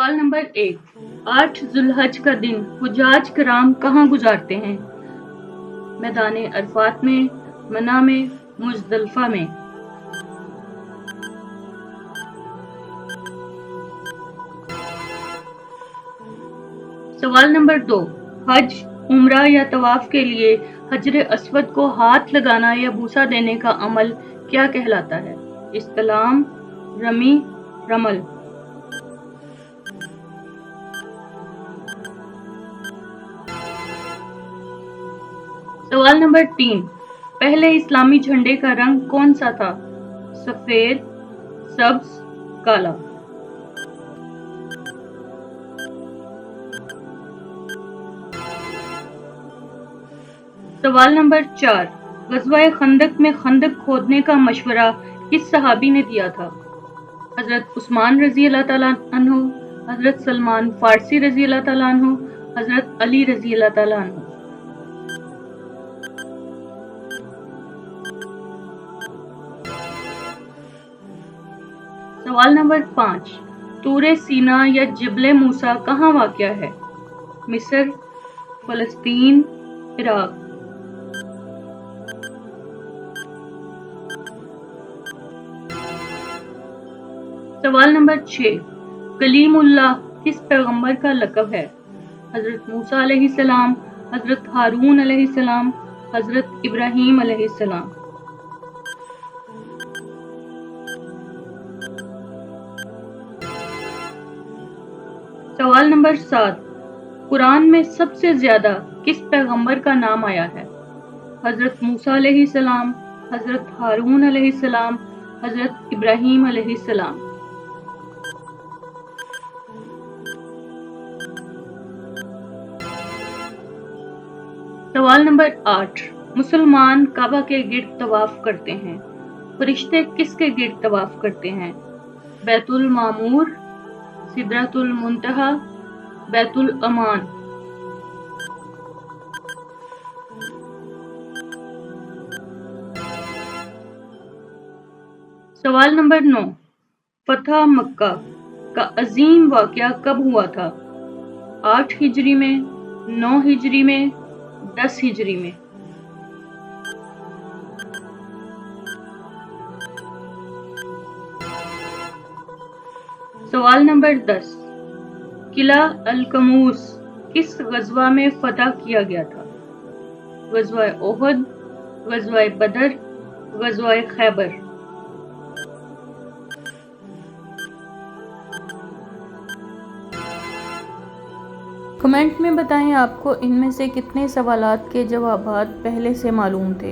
سوال نمبر 1، 8 ذوالحج کا دن حجاج کرام کہاں گزارتے ہیں؟ میدان عرفات میں، منی میں، مزدلفہ میں۔ سوال نمبر 2، حج، عمرہ یا طواف کے لیے حجر اسود کو ہاتھ لگانا یا بوسہ دینے کا عمل کیا کہلاتا ہے؟ استلام، رمی، رمل۔ سوال نمبر 3، پہلے اسلامی جھنڈے کا رنگ کون سا تھا؟ سفید، سبز، کالا۔ سوال نمبر 4، غزوہ خندق میں خندق کھودنے کا مشورہ کس صحابی نے دیا تھا؟ حضرت عثمان رضی اللہ تعالیٰ عنہ، حضرت سلمان فارسی رضی اللہ تعالیٰ عنہ، حضرت علی رضی اللہ تعالیٰ عنہ۔ سوال نمبر 5، طور سینا یا جبل موسیٰ کہاں واقع ہے؟ مصر، فلسطین، عراق۔ سوال نمبر 6، کلیم اللہ کس پیغمبر کا لقب ہے؟ حضرت موسیٰ علیہ السلام، حضرت ہارون علیہ السلام، حضرت ابراہیم علیہ السلام۔ سوال نمبر 7، قرآن میں سب سے زیادہ کس پیغمبر کا نام آیا ہے؟ حضرت موسیٰ علیہ السلام، حضرت ہارون علیہ السلام، حضرت ابراہیم علیہ السلام۔ سوال نمبر 8، مسلمان کعبہ کے گرد طواف کرتے ہیں، فرشتے کس کے گرد طواف کرتے ہیں؟ بیت المعمور، سدرۃ المنتہا، بیت الامان۔ سوال نمبر 9، فتح مکہ کا عظیم واقعہ کب ہوا تھا؟ 8 ہجری میں، 9 ہجری میں، 10 ہجری میں۔ سوال نمبر 10، قلعہ القموس کس غزوہ میں فتح کیا گیا تھا؟ غزوہ احد، غزوہ بدر، غزوہ خیبر۔ کمنٹ میں بتائیں آپ کو ان میں سے کتنے سوالات کے جوابات پہلے سے معلوم تھے۔